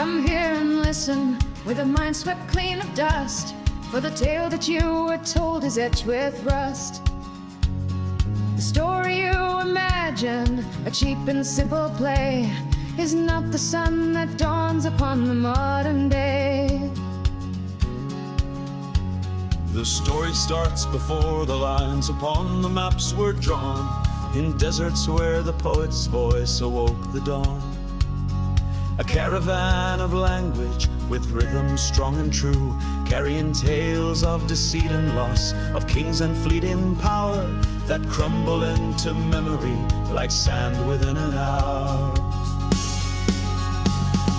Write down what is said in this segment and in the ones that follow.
Come here and listen, with a mind swept clean of dust, for the tale that you were told is etched with rust. The story you imagine, a cheap and simple play, is not the sun that dawns upon the modern day. The story starts before the lines upon the maps were drawn, in deserts where the poet's voice awoke the dawn. A caravan of language with rhythm strong and true, carrying tales of deceit and loss, of kings and fleeting power that crumble into memory like sand within an hour.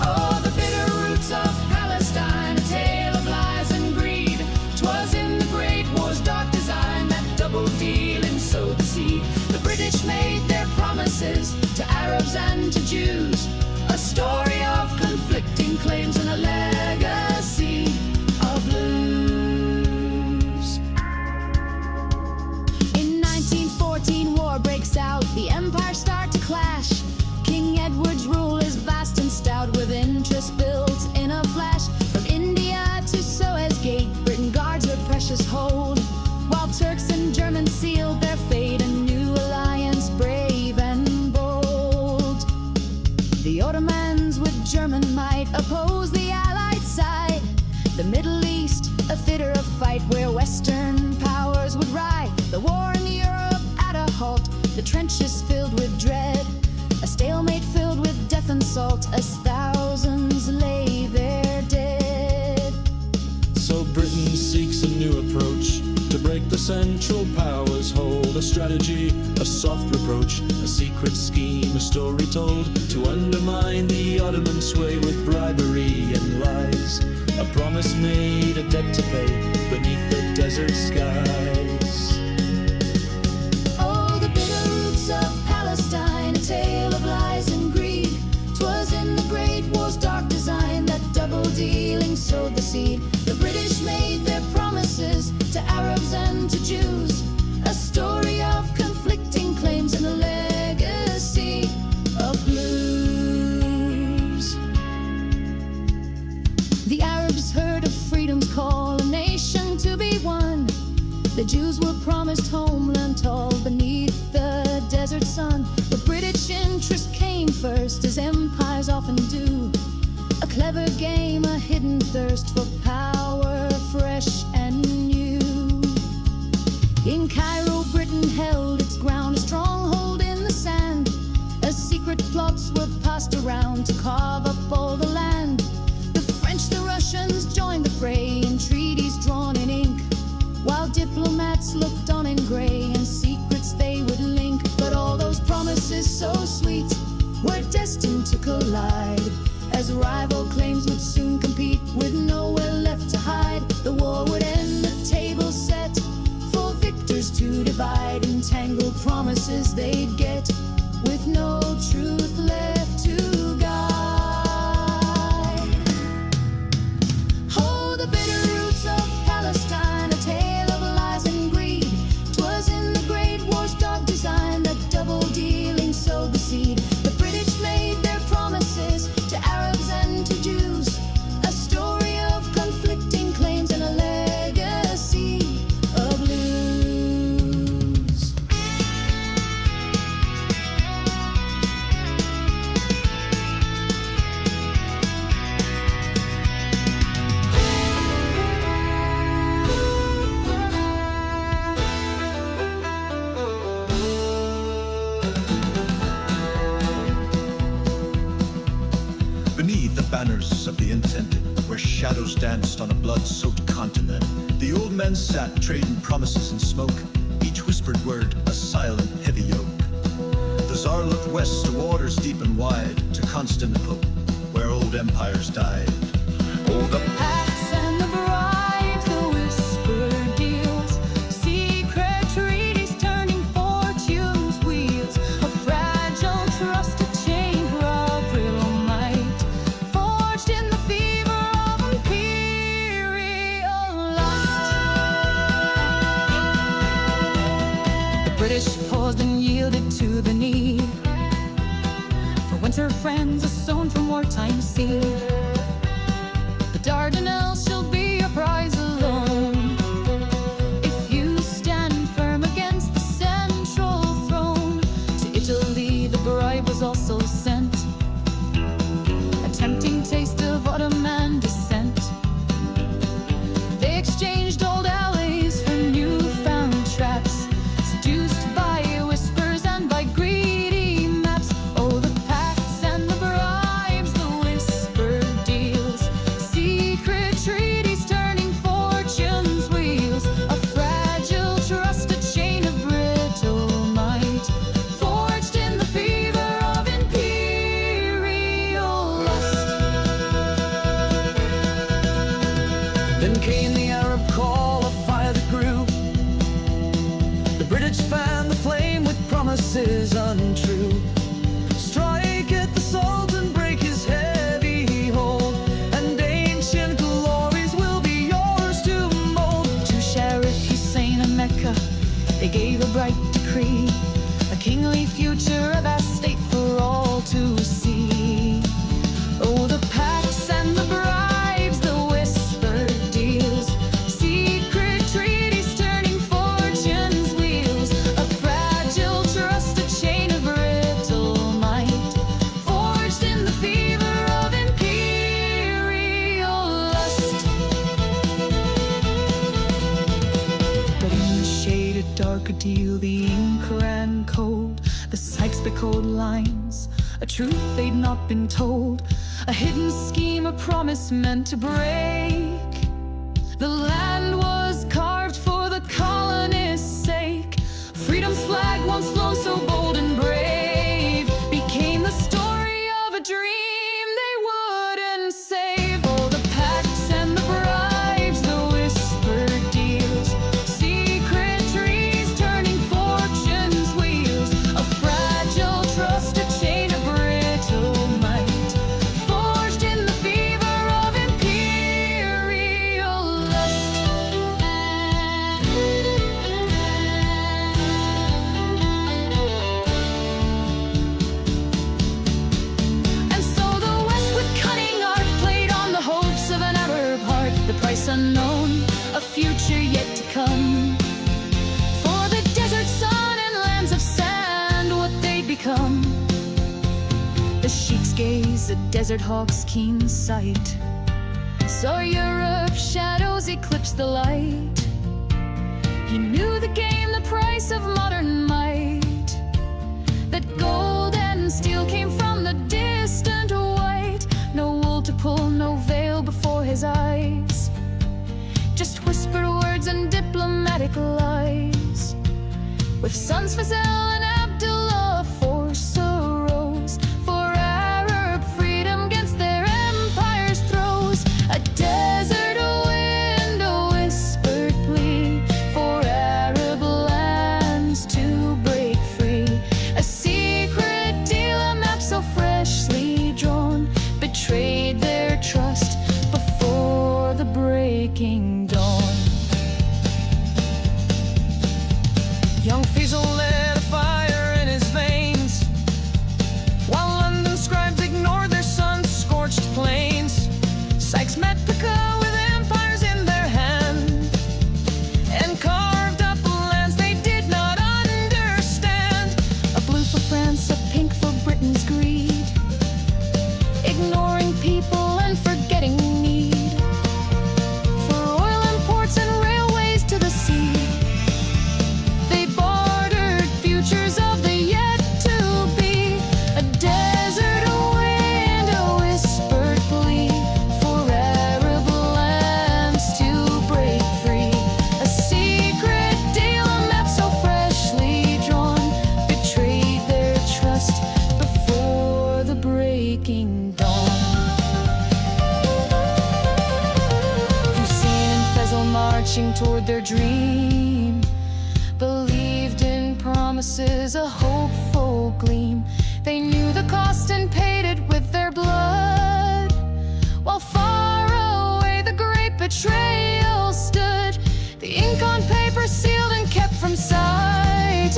Oh, the bitter roots of Palestine, a tale of lies and greed. 'Twas in the Great War's dark design that double dealing sowed the seed. The British made their promises to Arabs and to Jews, a story of conflicting claims and a legacy of blues. In 1914, war breaks out, the empires start to clash. King Edward's rule is vast and stout, with interest built in a flash. From India to Suez Gate, Britain guards her precious hold, while Turks and Germans sealed their fate, a new alliance brave and bold. The Ottomans with German might oppose the Allied side. The Middle East, a theater of fight where Western powers would ride. The war in Europe at a halt, the trenches filled with dread, a stalemate filled with death and salt, as thousands lay there dead. So Britain seeks a new approach to break the Central Powers' hold, a strategy, a soft reproach, a secret scheme, a story told to undermine the Ottoman sway with bribery and lies, a promise made, a debt to pay beneath the desert skies. Oh, the bitter roots of Palestine, a tale of lies and greed. 'Twas in the Great War's dark design that double dealing sowed the seed. The British made their promises to Arabs and to Jews, a story of conflicting claims and a legacy of blues. The Arabs heard of freedom's call, a nation to be won. The Jews were promised homeland tall beneath the desert sun. The British interest came first, as empires often do, a clever game, a hidden thirst for power, fresh and new. In Cairo, Britain held its ground, a stronghold in the sand, as secret plots were passed around to carve up all the land. The French, the Russians joined the fray in treaties drawn in ink, while diplomats looked on in gray, and secrets they would link. But all those promises so sweet were destined to collide, as rival claims would soon compete with nowhere left to hide. The war would end, the table set for victors to divide. Entangled promises they'd get, with no truth left to guide. Oh, the bitter roots of Palestine, a tale of lies and greed. 'Twas in the Great War's dark design that double dealing sowed the seed. The British made their promises to Arabs and to Jews, a story of conflicting claims and a legacy of blues. Beneath the banners of the intended, where shadows danced on a blood-soaked continent, the old men sat trading promises and smoke, each whispered word a silent, heavy yoke. The Tsar looked west to waters deep and wide, to Constantinople, where old empires died. Oh, the Pacts and the bribes, the whispered deals, secret treaties turning fortune's wheels, a fragile trust, a chain of real might, forged in the fever of imperial lust. The British paused and yielded to the need for winter friends, a sown from wartime seed. promises untrue. Strike at the Sultan, break his heavy hold, and ancient glories will be yours to mold. To Sheriff Hussein of Mecca, they gave a bright decree, a kingly future, a vast state for all to see. Oh, the pacts and the bribes, the whispered deals, secret treaties turning fortune's wheels, a fragile trust, a chain of brittle might, forged in the fever of imperial lust. But in the shaded darker deal, the ink ran cold, the Sykes-Picot lines, a truth they'd not been told, a hidden scheme, a promise meant to break. The land was carved for the colonists' sake. Freedom's flag, once flown so bold and brave, became the story of a dream they wouldn't save. Oh, the pacts and the bribes, the whispered deals, secret trees turning fortune's wheels, a fragile trust, a chain of brittle might, forged in the fever of imperial lust. And so the West with cunning art played on the hopes of an Arab heart, the price unknown, a future yet to come. For the desert sun and lands of sand, what they'd become. The sheik's gaze, a desert hawk's keen sight, saw Europe's shadows eclipse the light. He knew the game, the price of modern might, that gold and steel came from the distant white. No wool to pull, no veil before his eyes, just whispered words and diplomatic lies. With sons Fazel and Abdullah, force arose for Arab freedom against their empire's throes. A desert wind, a whispered plea for Arab lands to break free. A secret deal, a map so freshly drawn, betrayed their trust before the breaking dawn. Young Faisal lit a fire in his veins, while London scribes ignored their sun-scorched plains. Sykes-Picot with empires in their hand, and carved up lands they did not understand. A blue for France, a pink for Britain's greed, ignoring people and forgetting need. For oil imports and railways to the sea, they bartered futures of the yet to be. A desert wind, a whispered plea for Arab lands to break free. A secret deal, a map so freshly drawn, betrayed their trust before the breaking dawn. Hussein and Faisal marching toward their dream, believed in promises, a hopeful gleam. They knew the cost and paid it with their blood, while far away the great betrayal stood. The ink on paper sealed and kept from sight,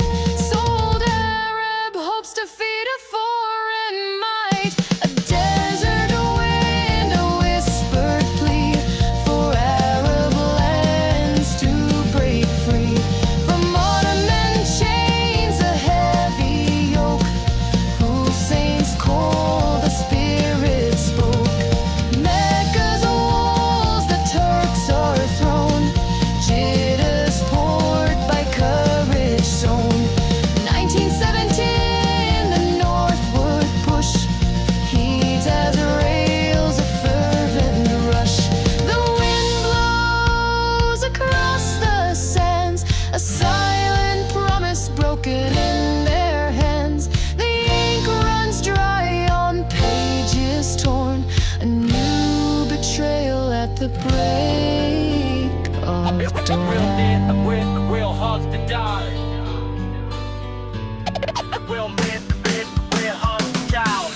sold Arab hopes to feed a foreign might. A desert wind, a whispered plea for Arab lands to break free. From Ottoman chains, a heavy yoke, Hussein's call, the spirit spoke. Mecca's walls, the Turks are thrown, Jiddah's port by courage sown. 1917, the from bit to bit, we're hunting down.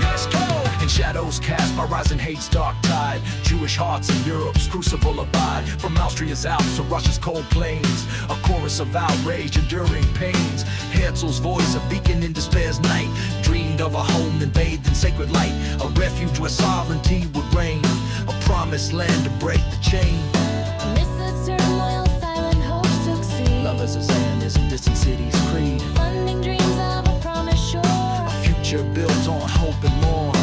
Let's go! In shadows cast by rising hate's dark tide, Jewish hearts in Europe's crucible abide. From Austria's Alps to Russia's cold plains, a chorus of outrage, enduring pains. Herzl's voice, a beacon in despair's night, dreamed of a home and bathed in sacred light, a refuge where sovereignty would reign, a promised land to break the chain. Amidst the turmoil, silent hope succeed. Love as a Zionism, distant cities creed, Funding dreams of a promised shore. a future built on hope and more.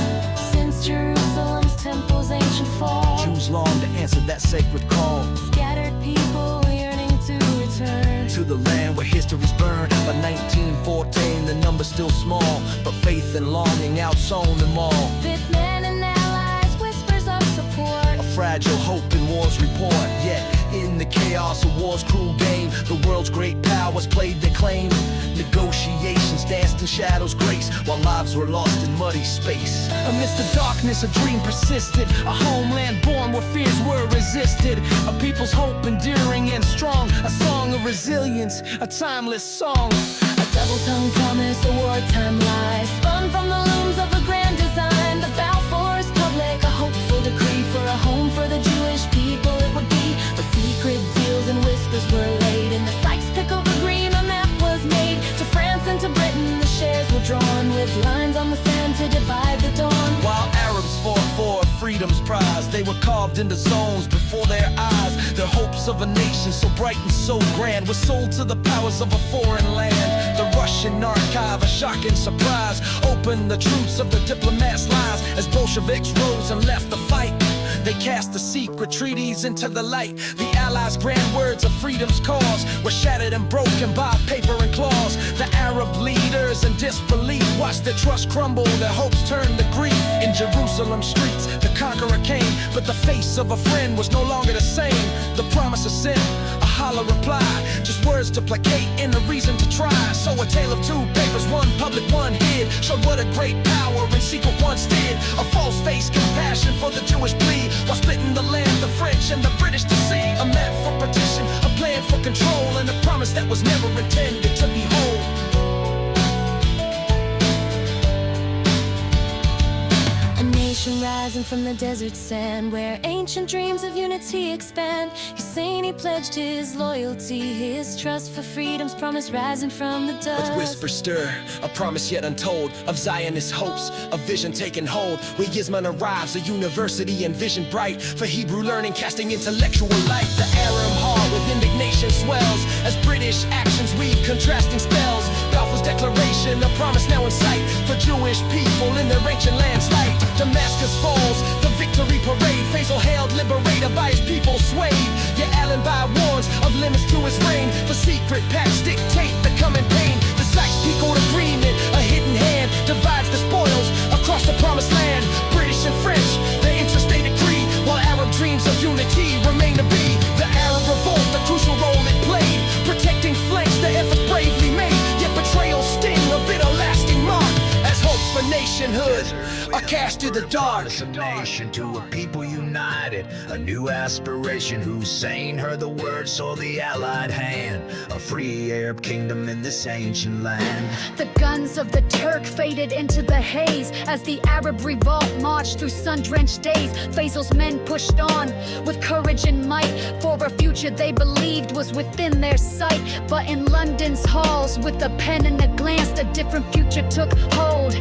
Since Jerusalem's temple's ancient fall, Jews long to answer that sacred call, scattered people yearning to return to the land where history's burned. By 1914, the number's still small, but faith and longing outsown them all. Fit men and allies, whispers of support. A fragile hope in war's report. Yet in the chaos of war's cruel game, the world's great powers played their claim. Negotiations danced in shadows' grace, while lives were lost in muddy space. Amidst the darkness, a dream persisted, a homeland born where fears were resisted, a people's hope enduring and strong, a song of resilience, a timeless song. A double-tongued promise, a wartime lie, spun from the looms of a grand design. The Balfour's public, a hopeful decree for a home for the Jewish people it would be. But secret deals and whispers were laid in the Sykes-Picot Agreement. A map was made to France and to Britain. The shares were drawn with lines on the sand to divide the dawn. While Arabs fought for freedom's prize, they were carved into zones before their eyes. Their hopes of a nation so bright and so grand were sold to the powers of a foreign land. The Russian archive, a shocking surprise, opened the truths of the diplomats' lies. As Bolsheviks rose and left the fight, they cast the secret treaties into the light. The Allies' grand words of freedom's cause were shattered and broken by paper and claws. The Arab leaders in disbelief watched their trust crumble, their hopes turn to grief. In Jerusalem streets, the conqueror came, but the face of a friend was no longer the same. The promise of sin, a hollow reply, just words to placate and a reason to try. So a tale of two papers, one public, one hid, showed what a great power in secret once did. A false face, compassion for the Jewish plea, while splitting the land, the French and the British to see. A map for partition, a plan for control, and a promise that was never intended to be whole. A nation rising from the desert sand, where ancient dreams of unity expand. Hussein pledged his loyalty, his trust for freedom's promise rising from the dust. With whispers stir, a promise yet untold, of Zionist hopes, a vision taking hold. Where Yisman arrives, a university envisioned bright, for Hebrew learning casting intellectual light. The Aram heart with indignation swells, as British actions weave contrasting spells. Balfour's declaration, a promise now in sight, for Jewish people in their ancient land's light. Damascus falls, the victory parade, Faisal hailed liberator by his people swayed. Yet Allenby warns of limits to his reign, for secret pacts dictate the coming pain. The Sykes-Picot Agreement, a hidden hand, divides the spoils across the promised land. British and French, the interstate decree, while Arab dreams of unity remain to be. The Arab revolt, the crucial role it played, protecting flanks, the effort bravely made. Yet betrayal sting, a bitter lasting mark, as hopes for nationhood are cast to the dark. A nation to a people united, a new aspiration. Hussein heard the word, saw the allied hand, a free Arab kingdom in this ancient land. The guns of the Turk faded into the haze as the Arab revolt marched through sun-drenched days. Faisal's men pushed on with courage and might for a future they believed was within their sight. But in London's halls, with a pen and a glance, a different future took hold.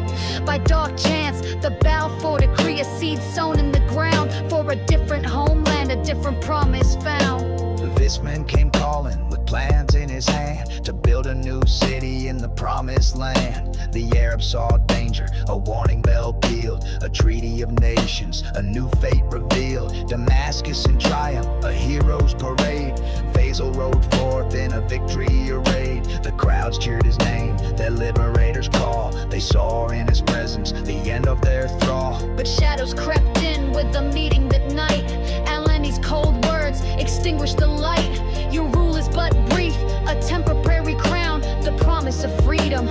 By dark chance, the Balfour Decree, a seed sown in the ground for a different homeland, a different promise found. This man came calling with plans in his hand to build a new city in the promised land. The Arabs saw danger, a warning bell pealed, a treaty of nations, a new fate revealed. Damascus in triumph, a hero's parade. Faisal rode forth in a victory arrayed. The crowds cheered his name, their liberator's call. They saw in his presence the end of their thrall. But shadows crept in with the meeting that night. Alani's cold words extinguished the light. Your rule is but brief, a temporary crown. The promise of freedom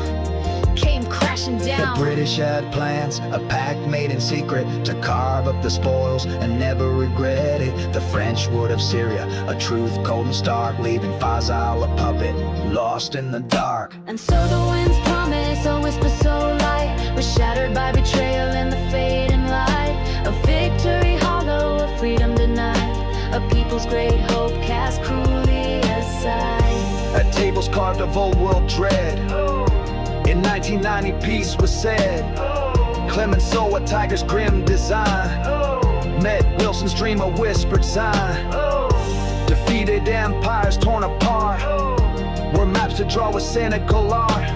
came came crashing down. The British had plans, a pact made in secret to carve up the spoils and never regret it. The French would have Syria, a truth cold and stark, leaving Faisal a puppet, lost in the dark. And so the wind's promise, a whisper so light, was shattered by betrayal in the fading light. A victory hollow, a freedom denied, a people's great hope cast cruelly aside. At tables carved of old world dread, in 1990 peace was said. Clemenceau, a tiger's grim design, met Wilson's dream, a whispered sign. Defeated empires torn apart, were maps to draw with cynical art.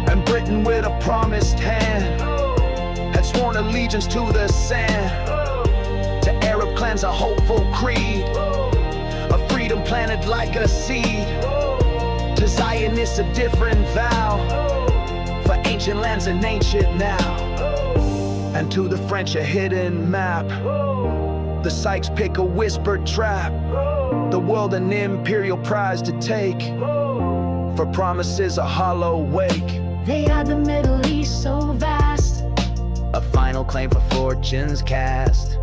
And Britain with a promised hand had sworn allegiance to the sand. To Arab clans a hopeful creed, a freedom planted like a seed. To Zionists a different vow, for ancient lands and ancient now. And to the French a hidden map, the Sykes pick a whispered trap. The world an imperial prize to take, for promises a hollow wake. They had the Middle East so vast, A final claim for fortunes cast,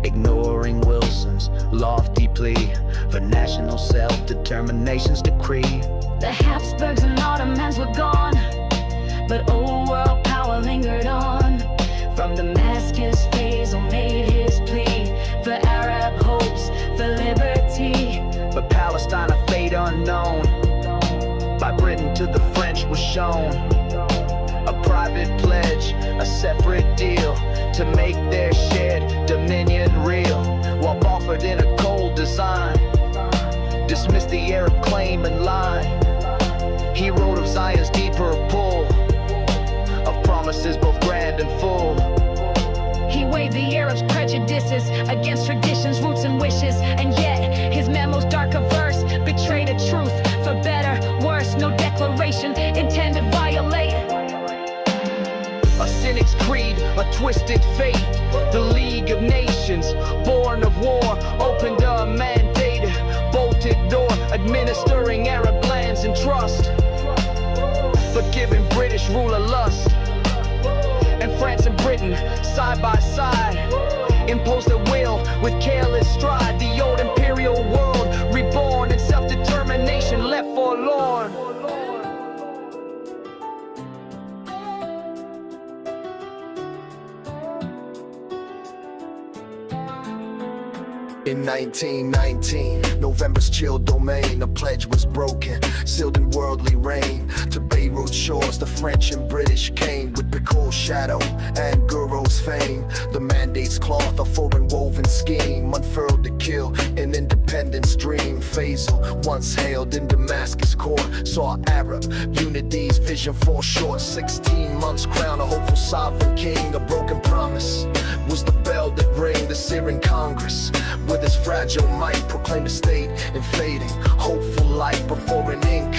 ignoring Wilson's lofty plea for national self-determination's decree. the Habsburgs and Ottomans were gone, but old world power lingered on. From Damascus, Faisal made his plea for Arab hopes, for liberty. But Palestine, a fate unknown, by Britain to the French was shown. A private pledge, a separate deal, to make their shared dominion real. While offered in a cold design, dismissed the Arab claim and line. He wrote of Zion's deeper pull, of promises both grand and full. He weighed the Arabs' prejudices against traditions, roots, and wishes. And yet, his memo's darker verse betrayed a truth. For better, worse, no declaration intended to violate. A cynic's creed, a twisted fate. The League of Nations, born of war, opened a mandated, bolted door, administering Arab lands and trust, but giving British rule a lust. And France and Britain, side by side, imposed their will with careless stride. The old imperial world, reborn in self-determination, left forlorn. In 1919, November's chill domain, a pledge was broken, sealed in worldly rain. To Beirut shores, the French and British came with Picot's shadow and Gouraud's fame. The mandate's cloth, a foreign woven scheme, unfurled to kill an independence dream. Faisal, once hailed in Damascus court, saw Arab unity's vision fall short. 16 months crown a hopeful sovereign king, a broken promise was the bell that rang. The Syrian Congress, with its fragile might, proclaimed a state in fading, hopeful light. Before an ink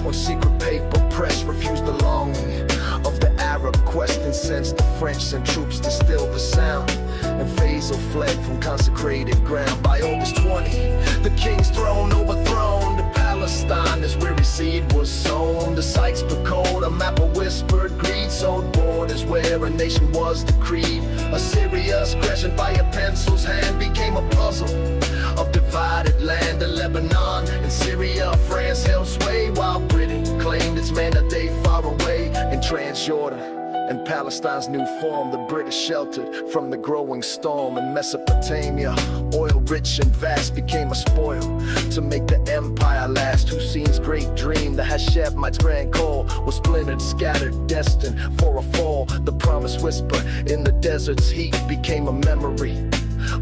on secret paper press refused the longing of the Arab quest, and sensed the French sent troops to still the sound. And Faisal fled from consecrated ground. By August 20, the king's throne overthrown. To Palestine, as weary seed was sown. The Sykes-Picot, a map of whispered greed, sowed borders where a nation was decreed. Assyria's crescent by a pencil's hand became a puzzle of divided land. To Lebanon and Syria, France held sway, while Britain claimed its mandate far away. In Transjordan and Palestine's new form, the British sheltered from the growing storm. In Mesopotamia, oil rich and vast became a spoil to make the empire last. Hussein's great dream, the Hashemites' grand call, was splintered, scattered, destined for a fall. The promised whisper in the desert's heat became a memory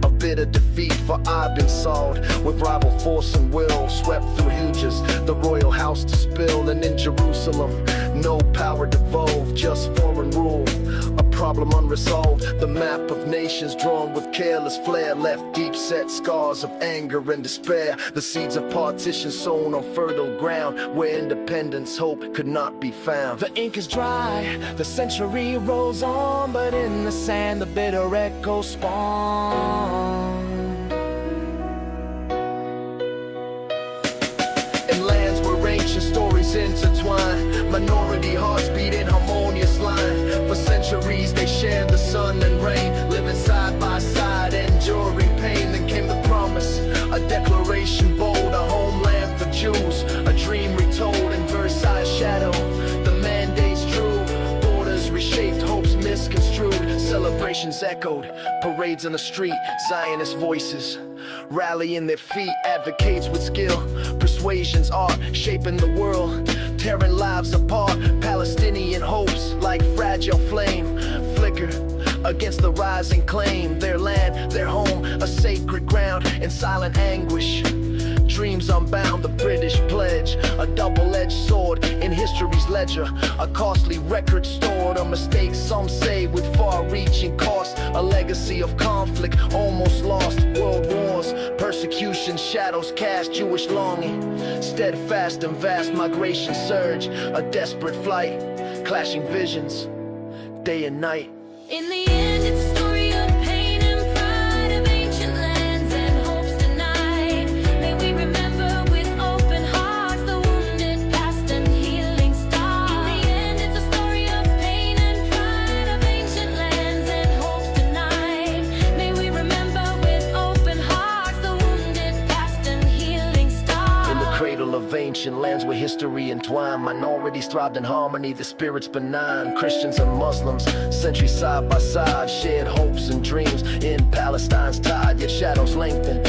of bitter defeat. For I've been sawed with rival force and will, swept through Hughes, the royal house to spill. And in Jerusalem, no power devolved, just foreign rule, a problem unresolved. The map of nations drawn with careless flair left deep set scars of anger and despair. The seeds of partition sown on fertile ground, where independence hope could not be found. The ink is dry, the century rolls on, but in the sand the bitter echoes spawn. In lands where ancient stories intertwine, minority hearts beat in harmony. centuries they shared the sun and rain, living side by side, enduring pain. Then came the promise, a declaration bold, a homeland for Jews, a dream retold in Versailles shadow. The mandates drew, borders reshaped, hopes misconstrued, celebrations echoed, parades in the street, Zionist voices rallying their feet, advocates with skill, persuasion's art, shaping the world, tearing lives apart. Palestinian hopes like fragile flame flicker against the rising claim. Their land, their home, a sacred ground in silent anguish. Dreams unbound, the British pledge, a double-edged sword in history's ledger, a costly record stored, a mistake some say with far-reaching cost, a legacy of conflict almost lost. World wars, persecution, shadows cast, Jewish longing, steadfast and vast migration surge, a desperate flight, clashing visions, day and night. In the end, it's a story of pain and pride, of ancient lands and hopes denied. May we remember with open hearts the wounded past and healing stars. In the end, it's a story of pain and pride, of ancient lands and hopes denied. May we remember with open hearts the wounded past and healing stars. In the cradle of ancient lands where history entwined, minorities thrived in harmony, the spirit's benign. Christians and Muslims, centuries side by side, shared hopes and dreams in Palestine's tide. Yet shadows lengthen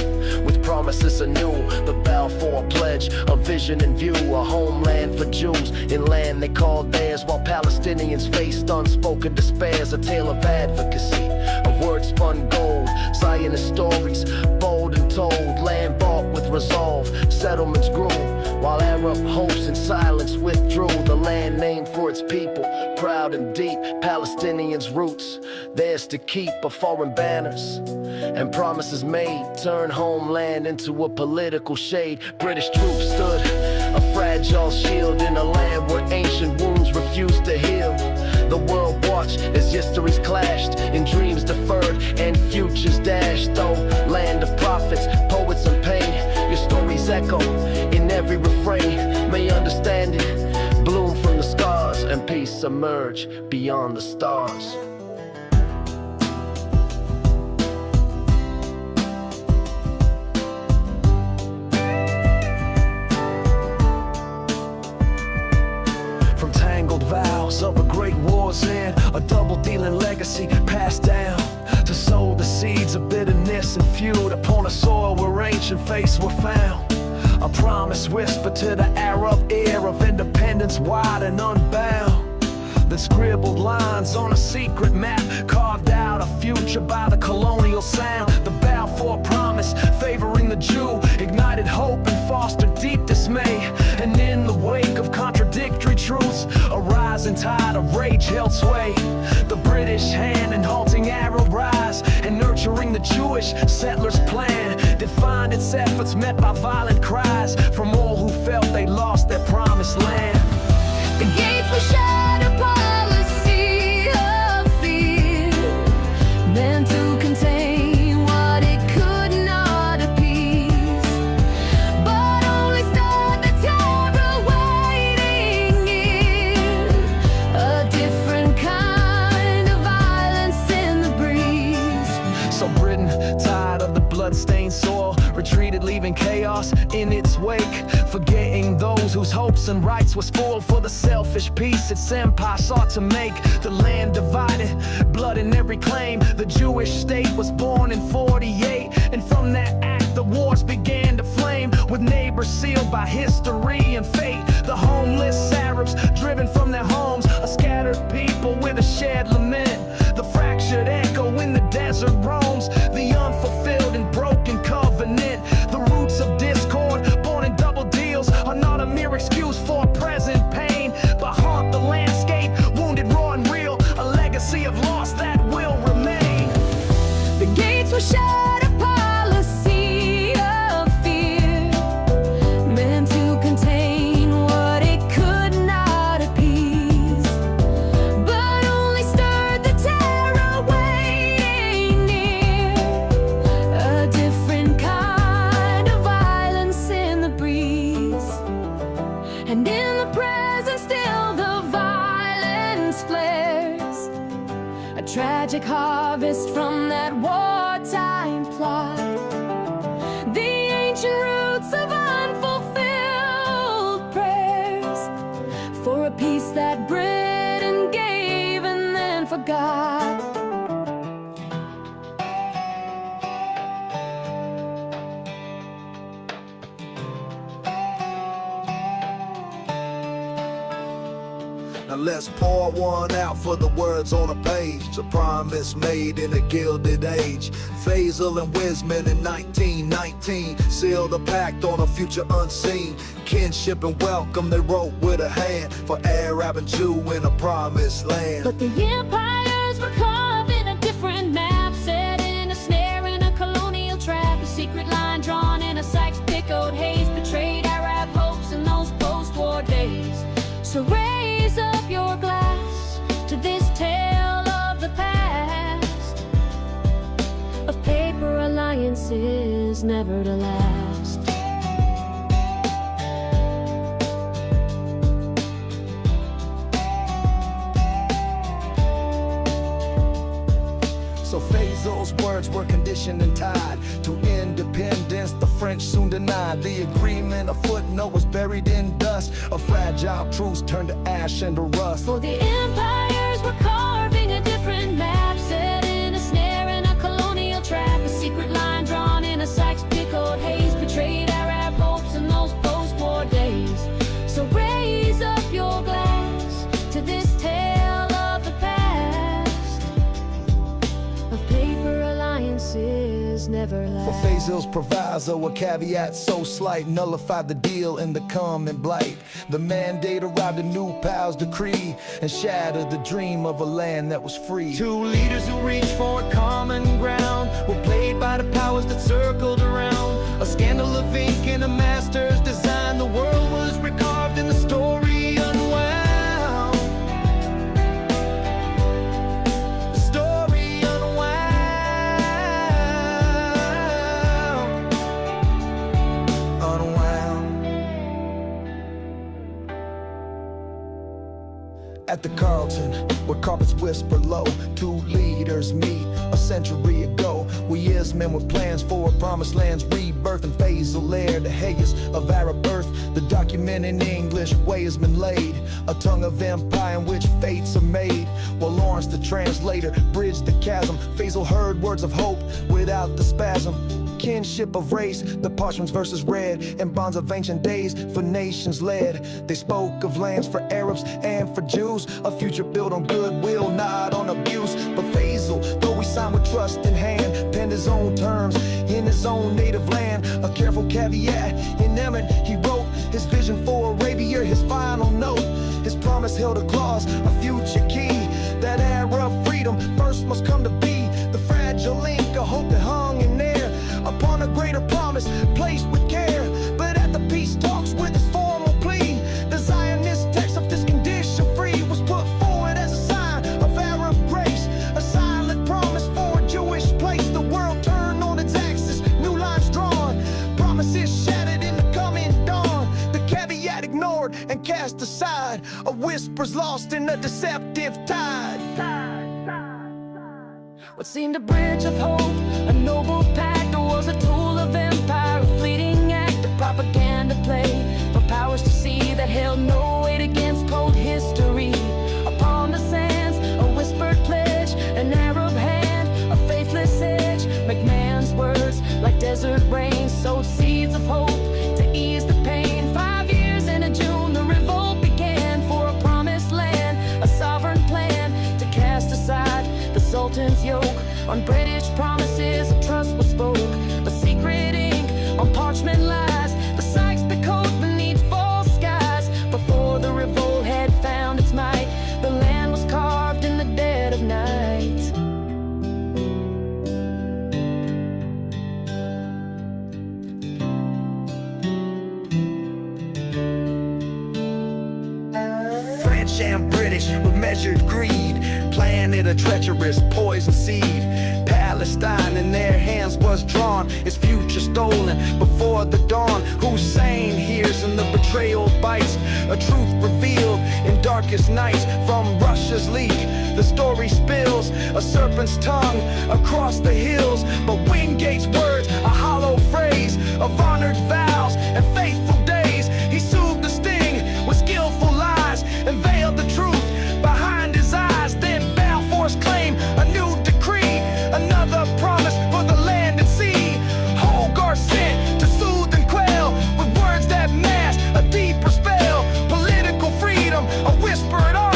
with promises anew, the Balfour Pledge, a vision in view, a homeland for Jews in land they called theirs, while Palestinians faced unspoken despairs. A tale of advocacy, of words spun gold, Zionist stories bold and told, land bought with resolve, settlements grew, while Arab hopes in silence withdrew. The land named for its people, proud and deep, Palestinians' roots, theirs to keep. But foreign banners and promises made turn homeland into a political shade. British troops stood, a fragile shield in a land where ancient wounds refused to heal. The world watched as histories clashed, in dreams deferred and futures dashed. Oh, land of prophets, poets and pain, your stories echo in every refrain. May understanding bloom from the scars and peace emerge beyond the stars. From tangled vows of a great war's end, a double-dealing legacy passed down to sow the seeds of bitterness and feud upon a soil where ancient faiths were found. A promise whispered to the Arab ear of independence wide and unbound. The scribbled lines on a secret map carved out a future by the colonial sound. The Balfour promise favoring the Jew ignited hope and fostered deep dismay. And in the wake of contradictory truths, a rising tide of rage held sway. The British hand in halting Arab rise and nurturing the Jewish settlers' plan defined its efforts met by violent cries from all who felt they lost their promised land. The gates were shut, a policy of fear, meant to contain what it could not appease, but only stirred the terror waiting in a different kind of violence in the breeze. So Britain, tired of the blood-stained soil, retreated, leaving chaos in its wake, forgetting those whose hopes and rights were spoiled for the selfish peace its empire sought to make. The land divided, blood in every claim. The Jewish state was born in 48, and from that act the wars began to flame, with neighbors sealed by history and fate. The homeless Arabs driven from their homes, a scattered people with a shared lament. The fractured echo in the desert roams, the unfulfilled and broken covenant. The roots of discord, born in double deals, are not a mere excuse for present pain, but haunt the landscape, wounded, raw and real, a legacy of loss that will remain. The gates were shut, a policy of fear, meant to contain what it could not appease, but only stirred Now let's pour one out for the words on a page. A promise made in a gilded age. Faisal and Wisman in 1919 sealed a pact on a future unseen. Kinship and welcome they wrote with a hand for Arab and Jew in a promised land. But the empires were carved in a different map, set in a snare in a colonial trap. A secret line drawn in a Sykes-Picot haze betrayed Arab hopes in those post-war days. So raise up your glass to this tale of the past, of paper alliances never to last. So Faisal's words were conditioned and tied to independence. The French soon denied the agreement. A footnote was buried in dust. A fragile truce turned to ash and to rust. For the empires were carving a different map, set in a snare in a colonial trap. A secret line drawn in a Sykes-Picot haze betrayed Arab hopes in those post-war days. So raise up your glass to this tale of the past, of paper alliances never last. For Faisal's proviso, a caveat so slight nullified the deal in the common blight. The mandate arrived, a new powers decree, and shattered the dream of a land that was free. Two leaders who reached for common ground were played by the powers that circled around. A scandal of ink and a master's design. The world was recarved in the story unwound. The story unwound. At the Carlton, where carpets whisper low, two leaders meet a century ago. We as men with plans for a promised land's rebirth, and Faisal Lair, the Hayes of Arab birth. The document in English way has been laid, a tongue of empire in which fates are made. While Lawrence the translator bridged the chasm, Faisal heard words of hope without the spasm. Kinship of race, the parchments verses read, and bonds of ancient days for nations led. They spoke of lands for Arabs and for Jews, a future built on goodwill, not on abuse. But Faisal, though he signed with trust in hand, penned his own terms in his own native land. A careful caveat in Amer, he wrote his vision for Arabia, his final note. His promise held a clause, a future key, that Arab freedom first must come to be. The fragile link, a hope that hung in there upon a greater promise, placed with care. But at the peace talks with his formal plea, the Zionist text of this condition free was put forward as a sign of Arab grace, a silent promise for a Jewish place. The world turned on its axis, new lines drawn, promises shattered in the coming dawn. The caveat ignored and cast aside, a whisper's lost in a deceptive tide. What seemed a bridge of hope, a noble pact, or was a tool of empire, a fleeting act, a propaganda play for powers to see that held no weight against cold history. Upon the sands, a whispered pledge, an Arab hand, a faithless edge. McMahon's words, like desert rain, sowed seeds of hope to ease the pain. 5 years in a June, the revolt began for a promised land, a sovereign plan to cast aside the Sultan's yoke. On British promises of trust was spoke, but secret ink on parchment lies. The Sykes-Picot beneath false skies. Before the revolt had found its might, the land was carved in the dead of night. French and British with measured greed planted a treacherous poison seed. Palestine in their hands was drawn, its future stolen before the dawn. Hussein hears and the betrayal bites, a truth revealed in darkest nights. From Russia's leak, the story spills, a serpent's tongue across the hills. But Wingate's words, a hollow phrase of honored vows and faithful days. He soothed the sting with skillful lies and veiled the truth behind his eyes. Then Balfour's claim, a new decree, another promise for the land and sea. Hogarth sent to soothe and quell with words that mask a deeper spell. Political freedom, a whispered art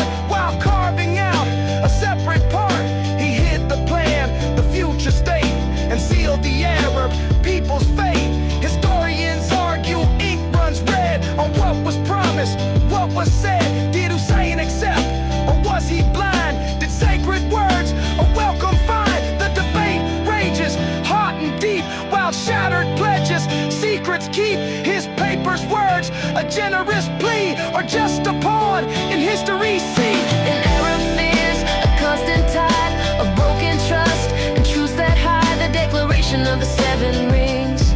people's fate. Historians argue ink runs red on what was promised, what was said. Did Hussein accept, or was he blind? Did sacred words a welcome find? The debate rages hot and deep, while shattered pledges secrets keep. His paper's words a generous plea, or just a pawn in history's sea. An Arab fears a constant tide of broken trust and truths that hide the declaration of the 7 rings.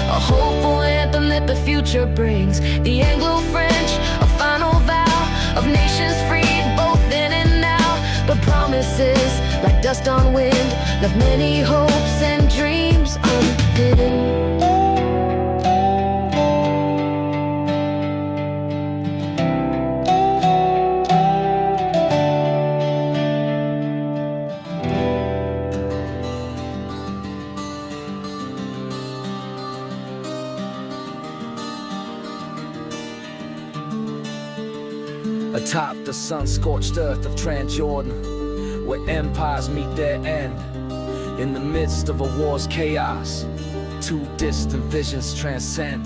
A hopeful anthem that the future brings. The Anglo-French, a final vow of nations freed, both then and now. But promises, like dust on wind, left many hopes and dreams unhidden. Atop the sun-scorched earth of Transjordan, where empires meet their end, in the midst of a war's chaos, 2 distant visions transcend.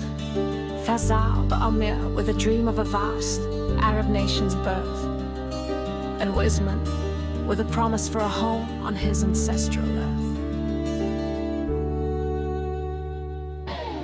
Faisal, the Amer, with a dream of a vast Arab nation's birth, and Wisman, with a promise for a home on his ancestral earth.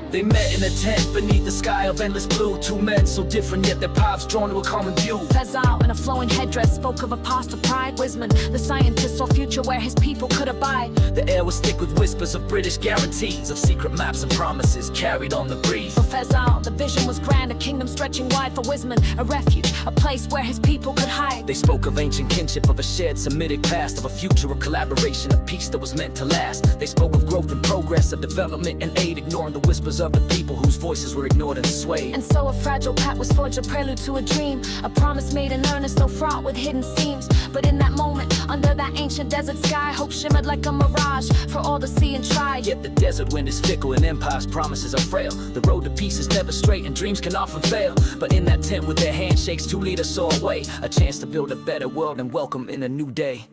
They met in a tent beneath the sky of endless blue. 2 men so different, yet their paths drawn to a common view. Faisal, in a flowing headdress, spoke of a past of pride. Wisman, the scientist, saw future where his people could abide. The air was thick with whispers of British guarantees, of secret maps and promises carried on the breeze. For Faisal, the vision was grand, a kingdom stretching wide. For Wisman, a refuge, a place where his people could hide. They spoke of ancient kinship, of a shared Semitic past, of a future of collaboration, a peace that was meant to last. They spoke of growth and progress, of development and aid, ignoring the whispers of the people whose voices were ignored and swayed. And so a fragile pact was forged, a prelude to a dream, a promise made in earnest, though fraught with hidden seams. But in that moment, under that ancient desert sky, hope shimmered like a mirage for all to see and try. Yet the desert wind is fickle and empire's promises are frail. The road to peace is never straight and dreams can often fail. But in that tent with their handshakes, 2 leaders saw a way, a chance to build a better world and welcome in a new day.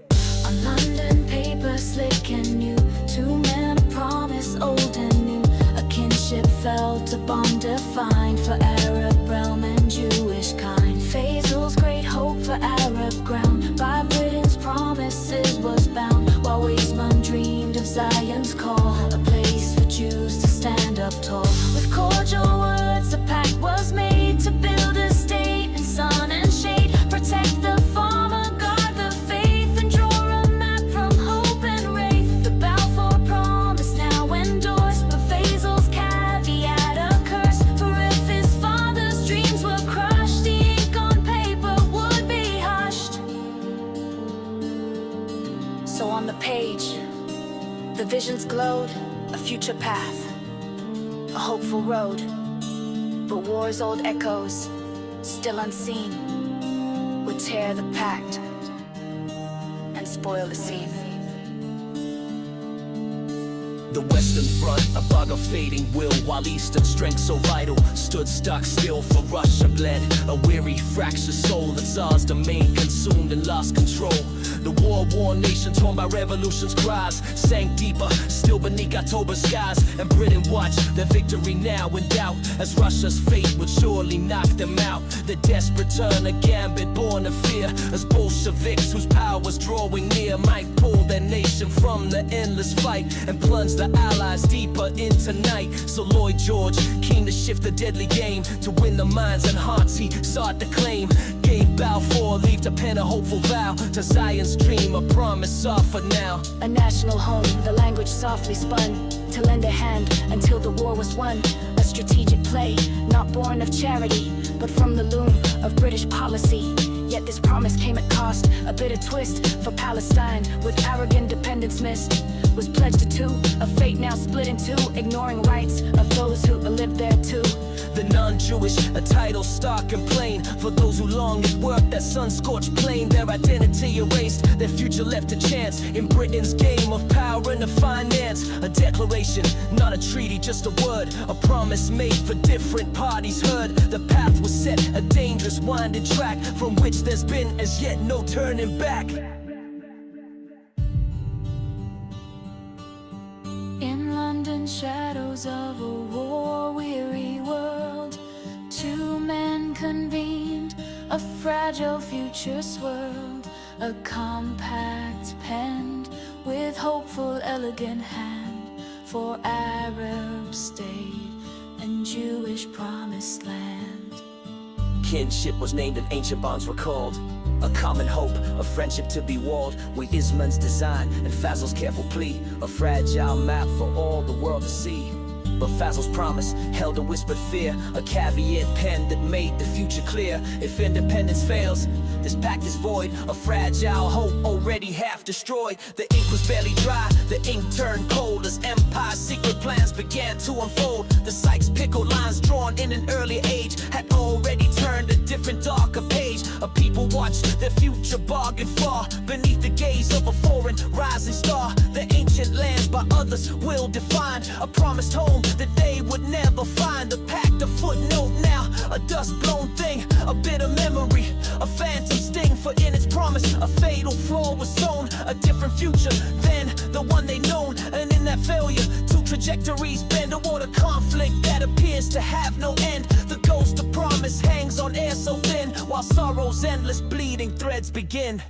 On London paper, slick and new, 2 men, a promise old and new. A kinship felt, a bond defined for Arab realm and Jewish kind. Faisal's great hope for Arab ground by Britain's promises was bound, while Wisman dreamed of Zion's call, a place for Jews to stand up tall. With cordial words, a pact was made to build a state in sun and shade, protect the farmer, guard the faith, and draw a map from hope and wraith. The Balfour promise now endorsed, but Faisal's caveat a curse. For if his father's dreams were crushed, the ink on paper would be hushed. So on the page, the visions glowed, a future path, a hopeful road. But war's old echoes, still unseen, would tear the pact and spoil the scene. The Western Front, a bug of fading will, while Eastern strength so vital stood stock still. For Russia bled a weary, fractured soul, the Tsar's domain consumed and lost control. The war-worn nation torn by revolution's cries sank deeper, still beneath October skies. And Britain watched their victory now in doubt, as Russia's fate would surely knock them out. The desperate turn, a gambit born of fear, as Bolsheviks whose power was drawing near might pull their nation from the endless fight and plunge the Allies deeper into night. So Lloyd George, keen to shift the deadly game, to win the minds and hearts he sought to claim, gave Balfour leave to pen a hopeful vow to Zion's dream, a promise offered now. A national home, the language softly spun, to lend a hand until the war was won. A strategic play, not born of charity, but from the loom of British policy. Yet this promise came at cost, a bitter twist for Palestine, with arrogant dependence missed. Was pledged to 2, a fate now split in 2, ignoring rights of those who lived there too. The non-Jewish, a title stark and plain, for those who long at work that sun-scorched plain. Their identity erased, their future left to chance in Britain's game of power and of finance. A declaration, not a treaty, just a word, a promise made for different parties heard. The path was set, a dangerous winding track, from which there's been as yet no turning back. In London shadow echoes of a war-weary world. Two men convened, a fragile future swirled, a compact penned with hopeful elegant hand for Arab state and Jewish promised land. Kinship was named and ancient bonds were called. A common hope, a friendship to be walled. With Isman's design and Fazl's careful plea, a fragile map for all the world to see. But Fazl's promise held a whispered fear, a caveat pen that made the future clear. If independence fails, this pact is void, a fragile hope already half destroyed. The ink was barely dry, the ink turned cold as Empire's secret plans began to unfold. The Sykes-Picot lines drawn in an early age had already turned a different darker page. A people watched their future bargain far beneath the gaze of a foreign rising star. The ancient lands by others will define a promised home that they would never find. The pact, a footnote now, a dust-blown thing, a bitter memory, a phantom sting. For in its promise, a fatal flaw was sown, a different future than the one they known. And in that failure, two trajectories bend toward a conflict that appears to have no end. The ghost of promise hangs on air so thin, while sorrow's endless bleeding threads begin.